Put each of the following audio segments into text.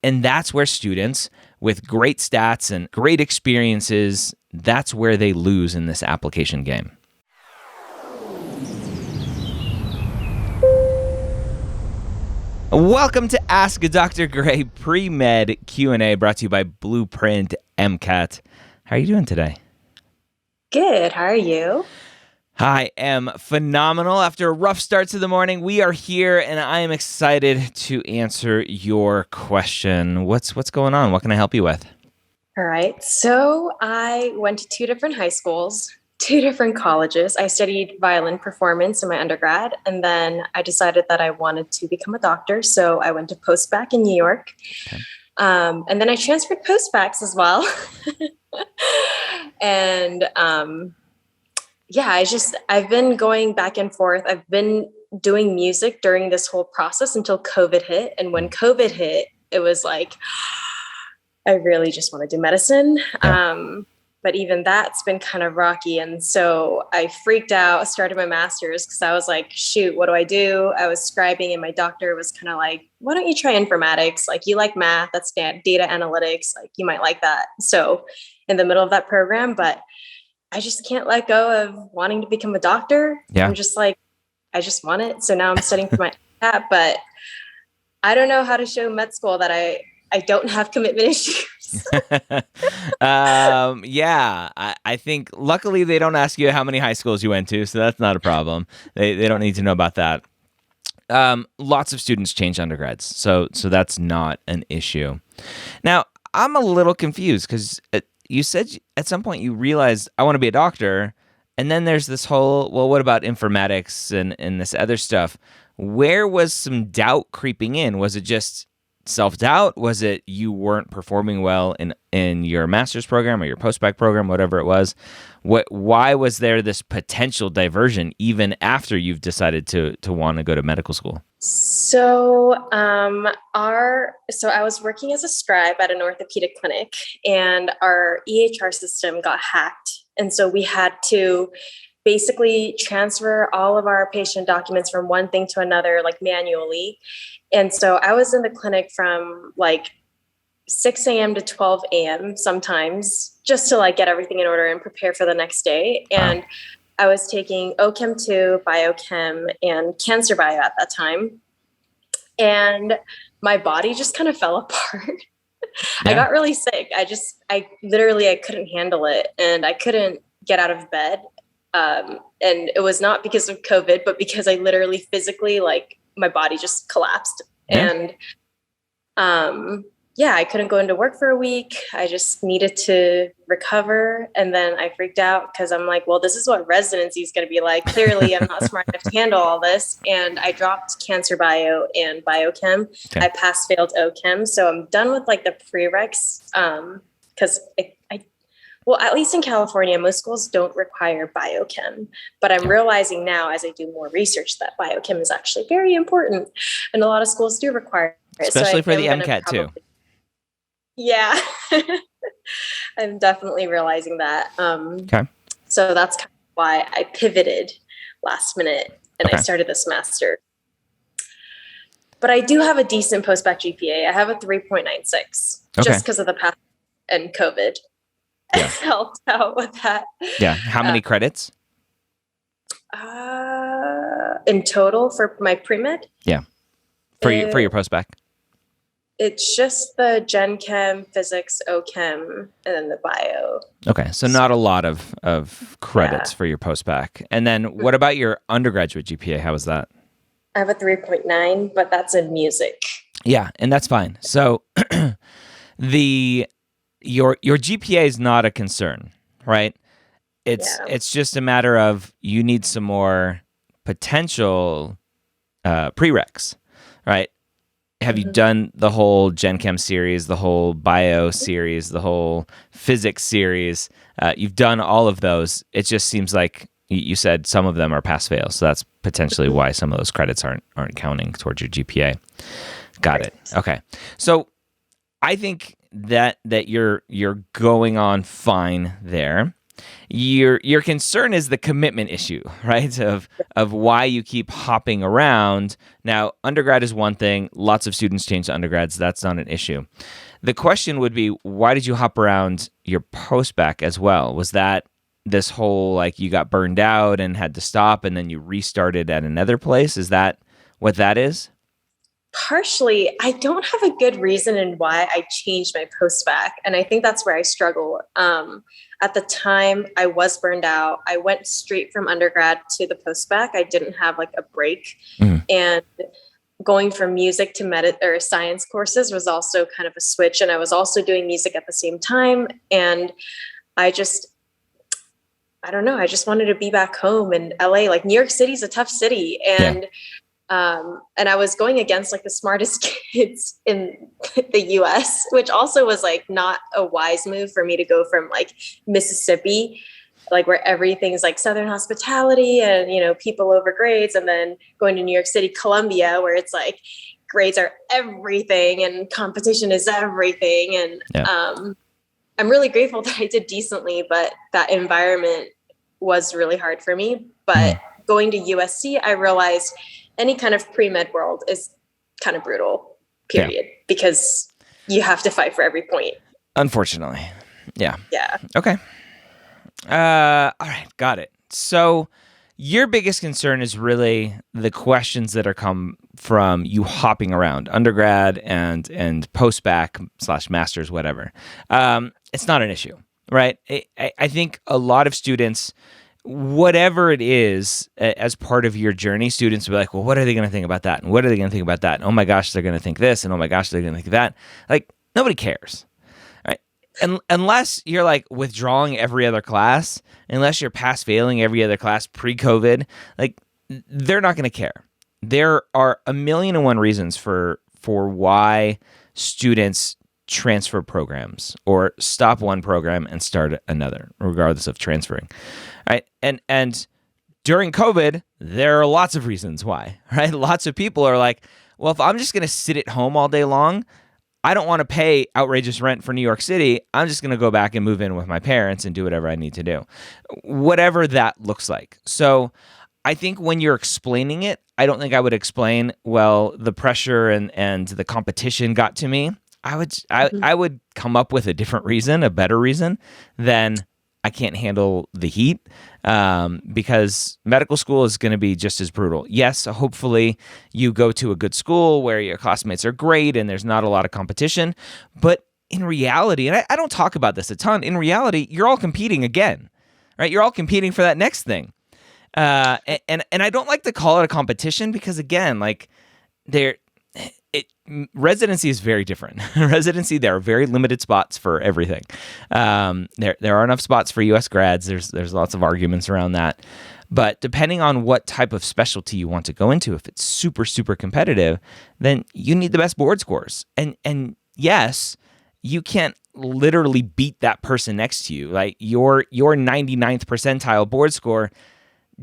And that's where students with great stats and great experiences, that's where they lose in this application game. Welcome to Ask Dr. Gray Pre-Med Q&A, brought to you by Blueprint MCAT. How are you doing today? Good. How are you? I am phenomenal. After a rough start to the morning, we are here, and I am excited to answer your question. What's going on? What can I help you with? All right. So I went to two different high schools, two different colleges. I studied violin performance in my undergrad, and then I decided that I wanted to become a doctor. So I went to postbac in New York. Okay. And then I transferred postbacs as well. And I've been going back and forth. I've been doing music during this whole process until COVID hit. And when COVID hit, it was like, I really just want to do medicine. Yeah. But even that's been kind of rocky. And so I freaked out, started my master's because I was like, shoot, what do I do? I was scribing and my doctor was kind of like, why don't you try informatics? Like, you like math, that's data analytics. Like, you might like that. So in the middle of that program, but I just can't let go of wanting to become a doctor. Yeah. I'm just like, I just want it. So now I'm studying for my MCAT, but I don't know how to show med school that I don't have commitment issues. Yeah, I think luckily they don't ask you how many high schools you went to, so that's not a problem. They don't need to know about that. Lots of students change undergrads, so that's not an issue. Now, I'm a little confused because you said at some point you realized I want to be a doctor, and then there's this whole, well, what about informatics and this other stuff? Where was some doubt creeping in? Was it just self-doubt? Was it you weren't performing well in your master's program or your postbac program, whatever it was? Why was there this potential diversion even after you've decided to want to go to medical school? So I was working as a scribe at an orthopedic clinic, and our EHR system got hacked. And so we had to basically transfer all of our patient documents from one thing to another, like manually. And so I was in the clinic from like 6 a.m. to 12 a.m. sometimes, just to like get everything in order and prepare for the next day. And I was taking OChem 2, biochem, and cancer bio at that time. And my body just kind of fell apart. Yeah. I got really sick. I couldn't handle it, and I couldn't get out of bed. And it was not because of COVID, but because I literally physically, like, my body just collapsed. Yeah. And I couldn't go into work for a week. I just needed to recover. And then I freaked out because I'm like, well, this is what residency is going to be like. Clearly, I'm not smart enough to handle all this. And I dropped cancer bio and biochem. Okay. I pass-failed OChem. So I'm done with like the prereqs because at least in California, most schools don't require biochem. But I'm realizing now as I do more research that biochem is actually very important. And a lot of schools do require it. Especially for the MCAT too. Yeah, I'm definitely realizing that. Okay. So that's kind of why I pivoted last minute and I started this master. But I do have a decent postbac GPA. I have a 3.96 just because of the past and COVID. Yeah. Helped out with that. Yeah. How many credits? In total for my premed? Yeah. For your postbac? It's just the Gen Chem, Physics, OChem, and then the Bio. Okay, so not a lot of credits for your postbac. And then what about your undergraduate GPA? How was that? I have a 3.9, but that's in music. Yeah, and that's fine. So your GPA is not a concern, right? It's just a matter of you need some more potential prereqs, right? Have you done the whole Gen Chem series, the whole bio series, the whole physics series? You've done all of those. It just seems like you said some of them are pass-fail, so that's potentially why some of those credits aren't counting towards your GPA. Got it. Okay. So I think that you're going on fine there. Your concern is the commitment issue, right? Of why you keep hopping around. Now, undergrad is one thing. Lots of students change to undergrads. That's not an issue. The question would be, why did you hop around your postbac as well? Was that this whole like you got burned out and had to stop and then you restarted at another place? Is that what that is? Partially, I don't have a good reason in why I changed my postbac, and I think that's where I struggle. At the time, I was burned out. I went straight from undergrad to the postbac. I didn't have like a break, and going from music to or science courses was also kind of a switch. And I was also doing music at the same time, and I just I don't know. I just wanted to be back home in LA. Like New York City is a tough city, and I was going against like the smartest kids in the US, which also was like not a wise move for me to go from like Mississippi, like where everything's like Southern hospitality and, you know, people over grades, and then going to New York City, Columbia, where it's like grades are everything and competition is everything. And I'm really grateful that I did decently, but that environment was really hard for me. But going to USC, I realized any kind of pre-med world is kind of brutal, period, because you have to fight for every point. Unfortunately. Yeah. Yeah. Okay. All right. Got it. So your biggest concern is really the questions that are come from you hopping around undergrad and post-bac / master's, whatever. It's not an issue, right? I think a lot of students, whatever it is, as part of your journey, students will be like, well, what are they going to think about that? And what are they going to think about that? And oh my gosh, they're going to think this. And oh my gosh, they're going to think that. Like, nobody cares, right? And unless you're like withdrawing every other class, unless you're pass failing every other class pre-COVID, like they're not going to care. There are a million and one reasons for why students transfer programs or stop one program and start another, regardless of transferring. Right. And during COVID, there are lots of reasons why, right? Lots of people are like, well, if I'm just going to sit at home all day long, I don't want to pay outrageous rent for New York City. I'm just going to go back and move in with my parents and do whatever I need to do, whatever that looks like. So I think when you're explaining it, I don't think I would explain, well, the pressure and the competition got to me. I would come up with a different reason, a better reason than I can't handle the heat, because medical school is going to be just as brutal. Yes, hopefully you go to a good school where your classmates are great and there's not a lot of competition. But in reality, and I don't talk about this a ton, in reality, you're all competing again, right? You're all competing for that next thing. And I don't like to call it a competition because, again, like residency is very different. Residency, there are very limited spots for everything. There are enough spots for U.S. grads. There's lots of arguments around that. But depending on what type of specialty you want to go into, if it's super, super competitive, then you need the best board scores. And yes, you can't literally beat that person next to you. Like your 99th percentile board score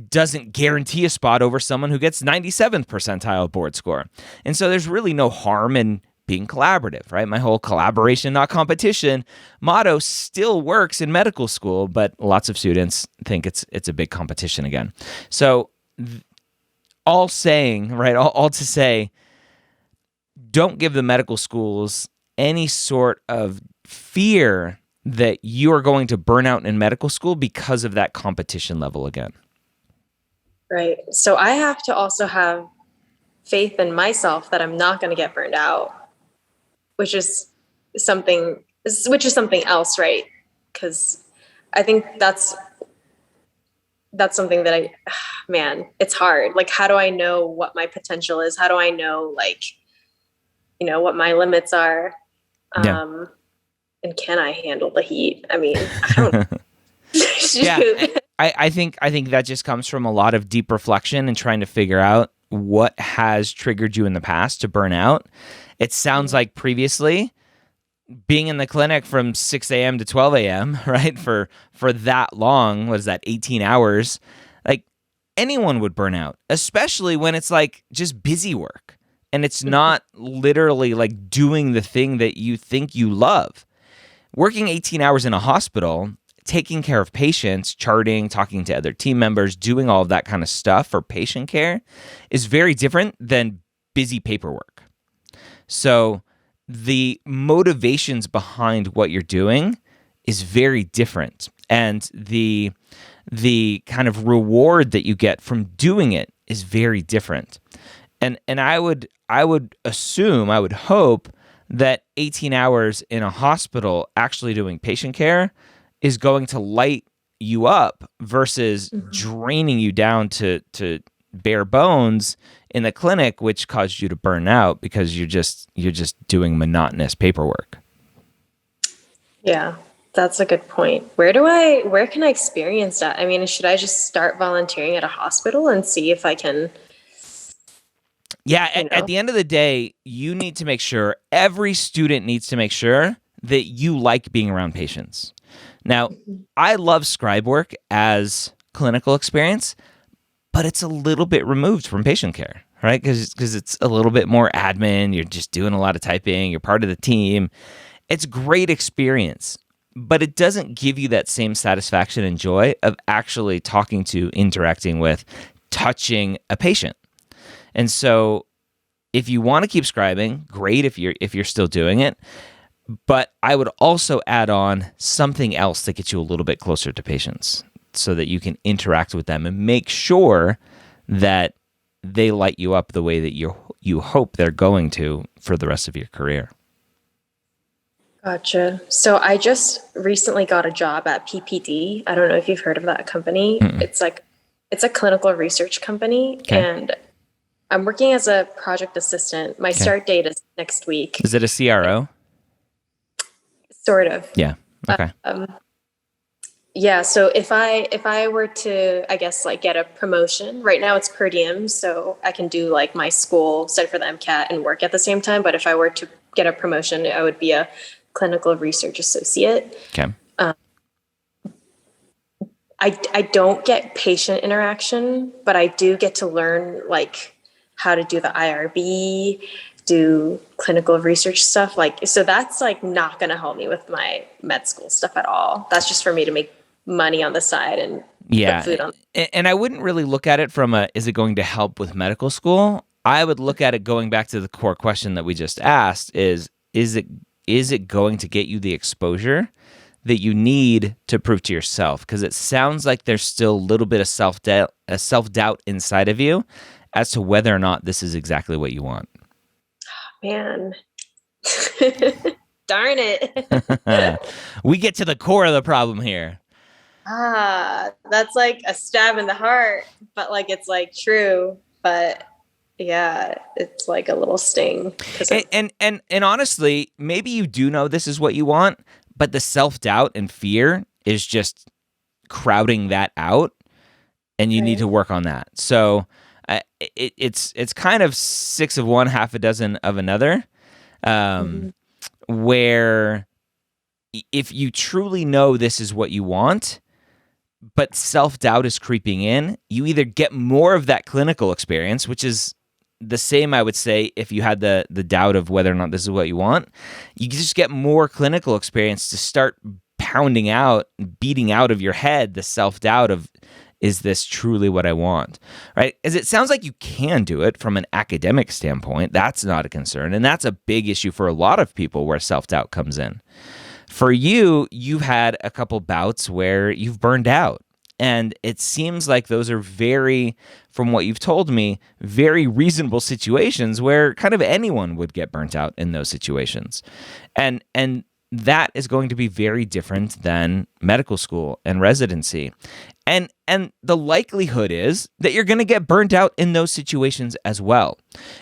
doesn't guarantee a spot over someone who gets 97th percentile board score. And so there's really no harm in being collaborative, right? My whole collaboration, not competition motto still works in medical school, but lots of students think it's a big competition again. So all saying, right, all to say, don't give the medical schools any sort of fear that you are going to burn out in medical school because of that competition level again. Right. So I have to also have faith in myself that I'm not going to get burned out, which is something else, right? Because I think that's something that man, it's hard. Like, how do I know what my potential is? How do I know, like, you know, what my limits are? And can I handle the heat? I mean, I don't. Yeah. I think that just comes from a lot of deep reflection and trying to figure out what has triggered you in the past to burn out. It sounds like previously being in the clinic from 6 a.m. to 12 a.m., right? For that long, what is that, 18 hours? Like anyone would burn out, especially when it's like just busy work and it's not literally like doing the thing that you think you love. Working 18 hours in a hospital taking care of patients, charting, talking to other team members, doing all of that kind of stuff for patient care is very different than busy paperwork. So the motivations behind what you're doing is very different. And the kind of reward that you get from doing it is very different. And I would assume, I would hope that 18 hours in a hospital actually doing patient care is going to light you up versus draining you down to bare bones in the clinic, which caused you to burn out because you're just doing monotonous paperwork. Yeah, that's a good point. Where can I experience that? I mean, should I just start volunteering at a hospital and see if I can? Yeah, at the end of the day, you need to make sure, every student needs to make sure that you like being around patients. Now, I love scribe work as clinical experience, but it's a little bit removed from patient care, right? Because it's a little bit more admin. You're just doing a lot of typing. You're part of the team. It's a great experience, but it doesn't give you that same satisfaction and joy of actually talking to, interacting with, touching a patient. And so if you want to keep scribing, great if you're still doing it. But I would also add on something else that gets you a little bit closer to patients so that you can interact with them and make sure that they light you up the way that you hope they're going to for the rest of your career. Gotcha. So I just recently got a job at PPD. I don't know if you've heard of that company. Mm-mm. It's a clinical research company, and I'm working as a project assistant. My start date is next week. Is it a CRO? Sort of. Yeah. Okay. Yeah. So if I were to, I guess, like get a promotion, right now it's per diem, so I can do like my school, study for the MCAT, and work at the same time. But if I were to get a promotion, I would be a clinical research associate. Okay. I don't get patient interaction, but I do get to learn like how to do the IRB, do clinical research stuff. Like, so that's like not going to help me with my med school stuff at all. That's just for me to make money on the side and put food on. And I wouldn't really look at it from is it going to help with medical school? I would look at it going back to the core question that we just asked is it going to get you the exposure that you need to prove to yourself? Because it sounds like there's still a little bit of self-doubt inside of you as to whether or not this is exactly what you want. Man. Darn it. We get to the core of the problem here. That's like a stab in the heart, but like it's like true. But yeah, it's like a little sting. And honestly, maybe you do know this is what you want, but the self-doubt and fear is just crowding that out, and you need to work on that. So it's kind of 6 of one, half a dozen of another, where if you truly know this is what you want, but self-doubt is creeping in, you either get more of that clinical experience, which is the same, I would say, if you had the doubt of whether or not this is what you want. You just get more clinical experience to start pounding out, beating out of your head the self-doubt of, is this truly what I want, right? As it sounds like you can do it from an academic standpoint. That's not a concern. And that's a big issue for a lot of people where self-doubt comes in. For you, you've had a couple bouts where you've burned out. And it seems like those are very, from what you've told me, very reasonable situations where kind of anyone would get burnt out in those situations. And that is going to be very different than medical school and residency. And the likelihood is that you're going to get burnt out in those situations as well.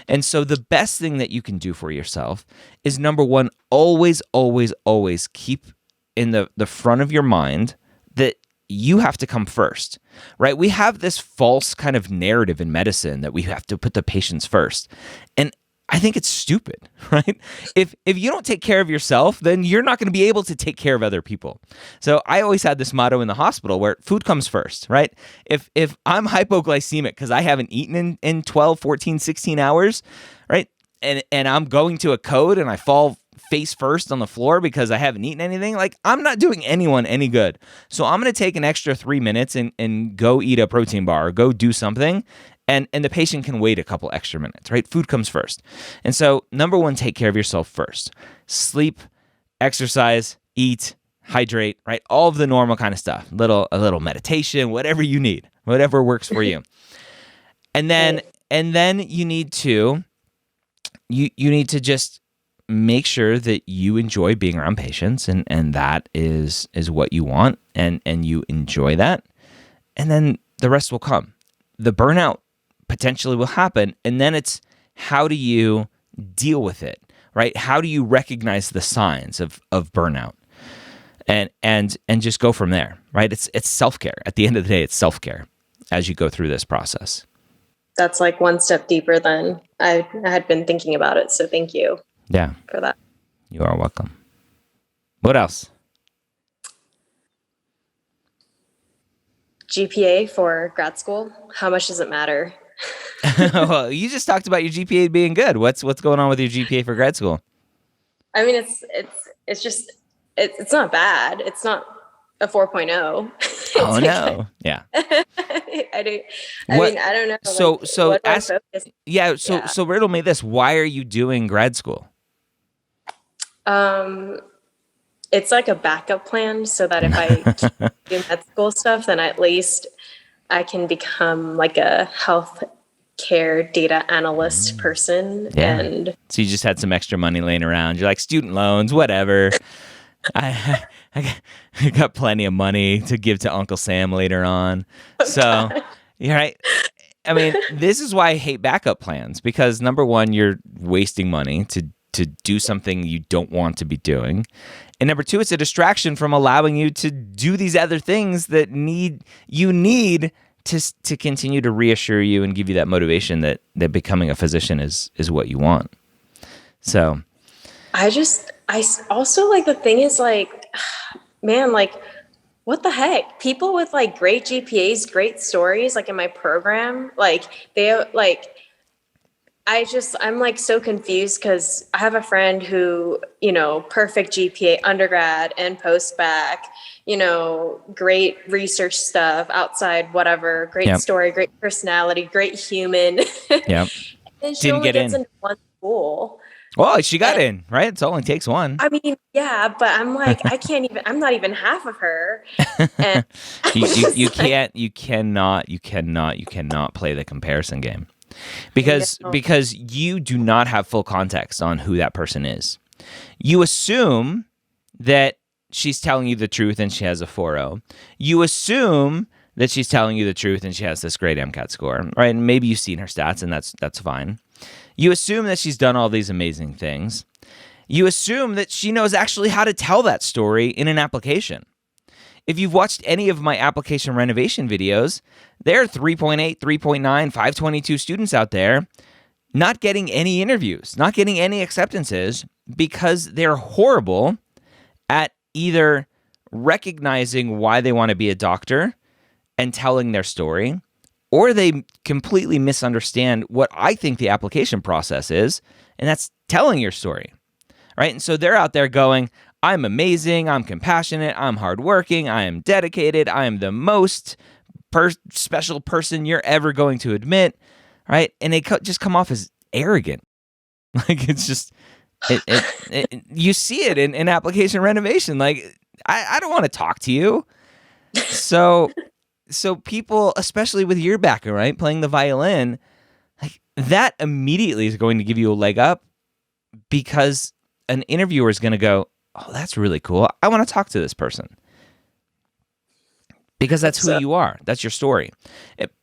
And so the best thing that you can do for yourself is, number one, always, always, always keep in the front of your mind that you have to come first, right? We have this false kind of narrative in medicine that we have to put the patients first. And I think it's stupid, right? If you don't take care of yourself, then you're not going to be able to take care of other people. So I always had this motto in the hospital where food comes first, right? If I'm hypoglycemic because I haven't eaten in 12, 14, 16 hours, right? And I'm going to a code and I fall face first on the floor because I haven't eaten anything, like I'm not doing anyone any good. So I'm going to take an extra 3 minutes and go eat a protein bar or go do something. And the patient can wait a couple extra minutes, right? Food comes first. And so number one, take care of yourself first. Sleep, exercise, eat, hydrate, right? All of the normal kind of stuff. A little meditation, whatever you need, whatever works for you. And then you need to just make sure that you enjoy being around patients, and that is what you want, and you enjoy that. And then the rest will come. The burnout potentially will happen, and then it's how do you deal with it, right? How do you recognize the signs of burnout? And just go from there, right? It's self-care. At the end of the day, it's self-care as you go through this process. That's like one step deeper than I had been thinking about it. So thank you. Yeah. For that. You are welcome. What else? GPA for grad school. How much does it matter? Well, you just talked about your GPA being good. What's going on with your GPA for grad school? I mean, it's not bad. It's not a 4.0. Oh no. Yeah. I don't know. So riddle me this. Why are you doing grad school? It's like a backup plan so that if I do med school stuff, then at least I can become like a health care data analyst person. Yeah. And so you just had some extra money laying around. You're like, student loans, whatever. I got plenty of money to give to Uncle Sam later on. So, you're right. I mean, this is why I hate backup plans, because number one, you're wasting money to do something you don't want to be doing. And number two, it's a distraction from allowing you to do these other things that you need to continue to reassure you and give you that motivation that becoming a physician is what you want. So I also like, the thing is like, man, like what the heck? People with like great GPAs, great stories, like in my program, like I'm like so confused because I have a friend who, perfect GPA, undergrad and postbac, great research stuff outside, whatever, great story, great personality, great human. Yeah. And she only gets into one school. Well, she got in, right? It only takes one. I mean, yeah, but I'm like, I'm not even half of her. And you cannot play the comparison game. Because you do not have full context on who that person is. You assume that she's telling you the truth and she has a 4.0. You assume that she's telling you the truth and she has this great MCAT score, right? And maybe you've seen her stats, and that's fine. You assume that she's done all these amazing things. You assume that she knows actually how to tell that story in an application. If you've watched any of my application renovation videos, there are 3.8, 3.9, 522 students out there not getting any interviews, not getting any acceptances because they're horrible at either recognizing why they want to be a doctor and telling their story, or they completely misunderstand what I think the application process is, and that's telling your story, right? And so they're out there going, I'm amazing, I'm compassionate, I'm hardworking, I am dedicated, I am the most special person you're ever going to admit, right? And they just come off as arrogant. Like it's just, you see it in application renovation. Like, I don't want to talk to you. So people, especially with your background, right, playing the violin, like that immediately is going to give you a leg up, because an interviewer is going to go, oh, that's really cool. I want to talk to this person. Because that's who you are. That's your story.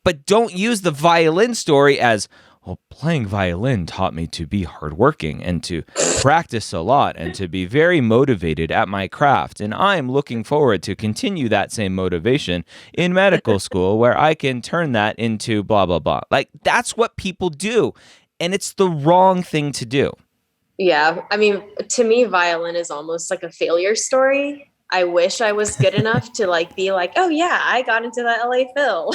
But don't use the violin story as, well, playing violin taught me to be hardworking and to practice a lot and to be very motivated at my craft. And I'm looking forward to continue that same motivation in medical school, where I can turn that into blah, blah, blah. Like, that's what people do. And it's the wrong thing to do. Yeah. I mean, to me, violin is almost like a failure story. I wish I was good enough to like be like, oh yeah, I got into the LA Phil.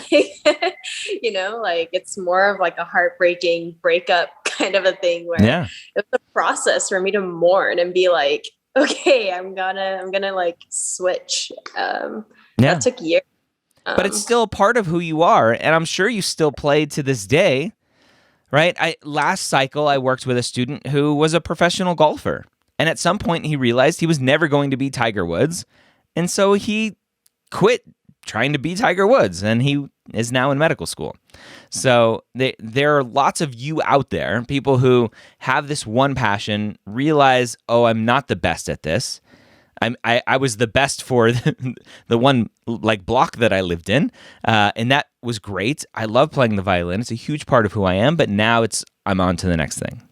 Like it's more of like a heartbreaking breakup kind of a thing where it was a process for me to mourn and be like, okay, I'm gonna like switch. That took years. But it's still a part of who you are, and I'm sure you still play to this day, right? Last cycle I worked with a student who was a professional golfer, and at some point he realized he was never going to be Tiger Woods, and so he quit trying to be Tiger Woods, and he is now in medical school. So there are lots of you out there, people who have this one passion, realize, oh, I'm not the best at this. I was the best for the one like block that I lived in, and that was great. I love playing the violin; it's a huge part of who I am. But now I'm on to the next thing.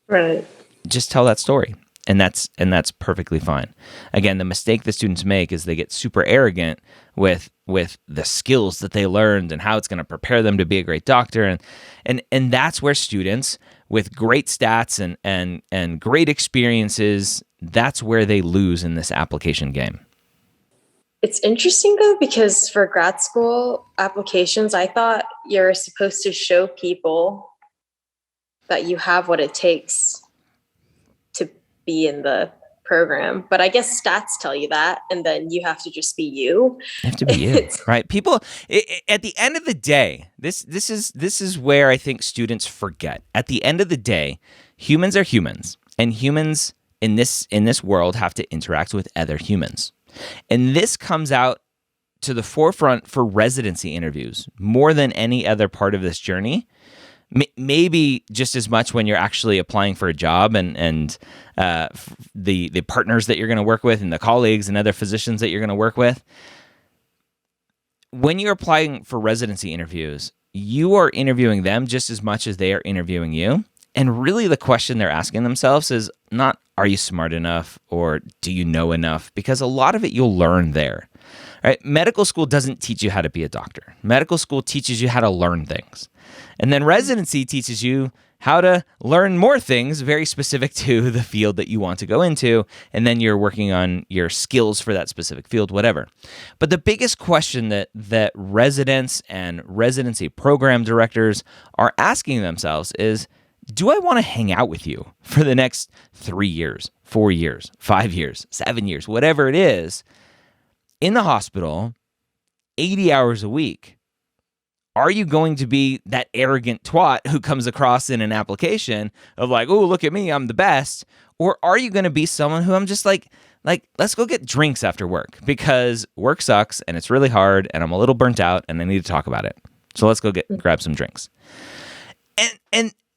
Right. Just tell that story, and that's perfectly fine. Again, the mistake the students make is they get super arrogant with the skills that they learned and how it's going to prepare them to be a great doctor, and that's where students with great stats and great experiences, that's where they lose in this application game. It's interesting though, because for grad school applications, I thought you're supposed to show people that you have what it takes to be in the program. But I guess stats tell you that, and then you have to just be you. You have to be you, right? People, at the end of the day, this is where I think students forget. At the end of the day, humans are humans, and humans in this world have to interact with other humans. And this comes out to the forefront for residency interviews more than any other part of this journey. Maybe just as much when you're actually applying for a job and the partners that you're going to work with and the colleagues and other physicians that you're going to work with. When you're applying for residency interviews, you are interviewing them just as much as they are interviewing you. And really the question they're asking themselves is not, are you smart enough or do you know enough? Because a lot of it you'll learn there. Right? Medical school doesn't teach you how to be a doctor. Medical school teaches you how to learn things. And then residency teaches you how to learn more things very specific to the field that you want to go into. And then you're working on your skills for that specific field, whatever. But the biggest question that residents and residency program directors are asking themselves is, do I want to hang out with you for the next 3 years, 4 years, 5 years, 7 years, whatever it is, in the hospital, 80 hours a week? Are you going to be that arrogant twat who comes across in an application of like, oh, look at me, I'm the best? Or are you going to be someone who I'm just like, let's go get drinks after work because work sucks and it's really hard and I'm a little burnt out and I need to talk about it. So let's go grab some drinks.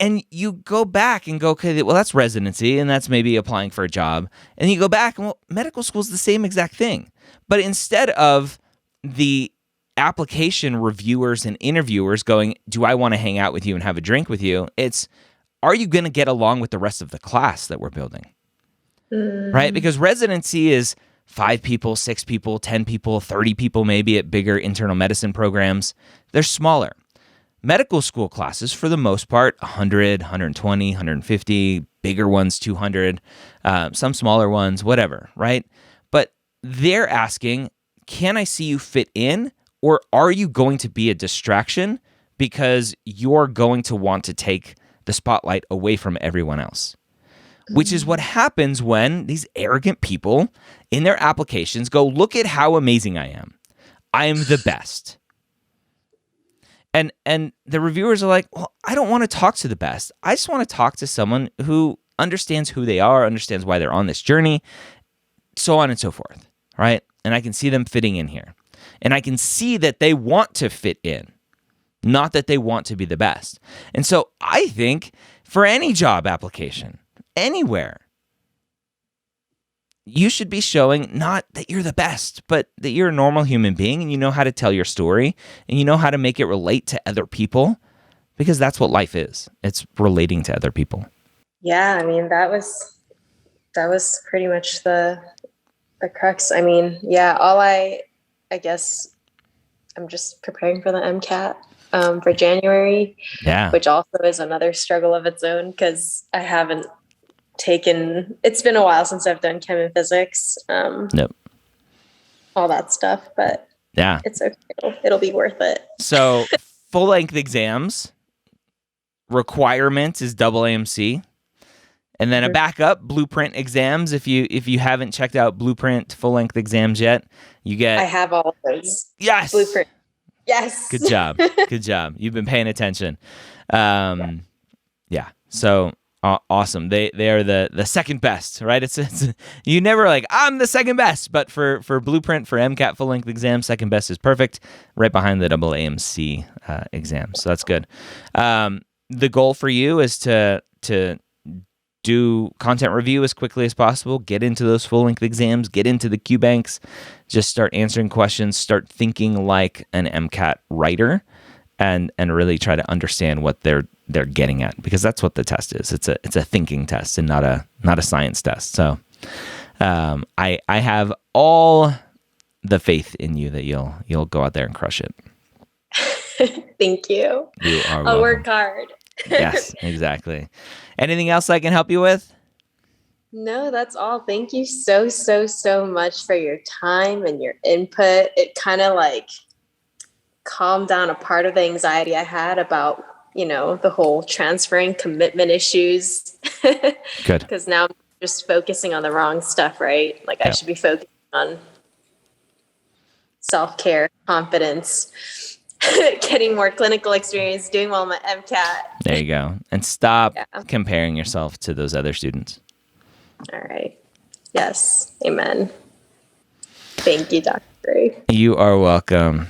And you go back and go, okay, well, that's residency and that's maybe applying for a job. And you go back and, well, medical school is the same exact thing. But instead of the application reviewers and interviewers going, do I want to hang out with you and have a drink with you? It's, are you going to get along with the rest of the class that we're building? Right? Because residency is 5 people, 6 people, 10 people, 30 people maybe at bigger internal medicine programs. They're smaller. Medical school classes, for the most part, 100, 120, 150, bigger ones, 200, some smaller ones, whatever, right? But they're asking, can I see you fit in? Or are you going to be a distraction because you're going to want to take the spotlight away from everyone else? Which is what happens when these arrogant people in their applications go, look at how amazing I am. I am the best. And the reviewers are like, well, I don't want to talk to the best. I just want to talk to someone who understands who they are, understands why they're on this journey, so on and so forth, right? And I can see them fitting in here. And I can see that they want to fit in, not that they want to be the best. And so I think for any job application, anywhere, you should be showing not that you're the best, but that you're a normal human being and you know how to tell your story and you know how to make it relate to other people, because that's what life is. It's relating to other people. Yeah, I mean, that was pretty much the crux. I mean, yeah, I guess I'm just preparing for the MCAT for January, which also is another struggle of its own because I haven't it's been a while since I've done chem and physics, all that stuff, but yeah, it's okay. It'll be worth it. So full length exams requirement is double AMC. And then a backup, Blueprint exams. If you haven't checked out Blueprint full-length exams yet, you get... I have all of those. Yes! Blueprint. Yes! Good job. Good job. You've been paying attention. Yeah. So awesome. They are the second best, right? It's you never like, I'm the second best, but for Blueprint, for MCAT full-length exam, second best is perfect, right behind the double AMC exam. So that's good. The goal for you is to do content review as quickly as possible, get into those full-length exams, get into the Q banks, just start answering questions, start thinking like an MCAT writer, and really try to understand what they're getting at, because that's what the test is. It's a thinking test and not a science test. So I have all the faith in you that you'll go out there and crush it. Thank you. You are I'll welcome. work hard. Yes, exactly. Anything else I can help you with? No, that's all. Thank you so much for your time and your input. It kind of like calmed down a part of the anxiety I had about, the whole transferring commitment issues. Good. Because now I'm just focusing on the wrong stuff, right? Like I should be focusing on self-care, confidence, getting more clinical experience, doing well in my MCAT. There you go. And stop comparing yourself to those other students. All right. Yes. Amen. Thank you, Dr. Gray. You are welcome.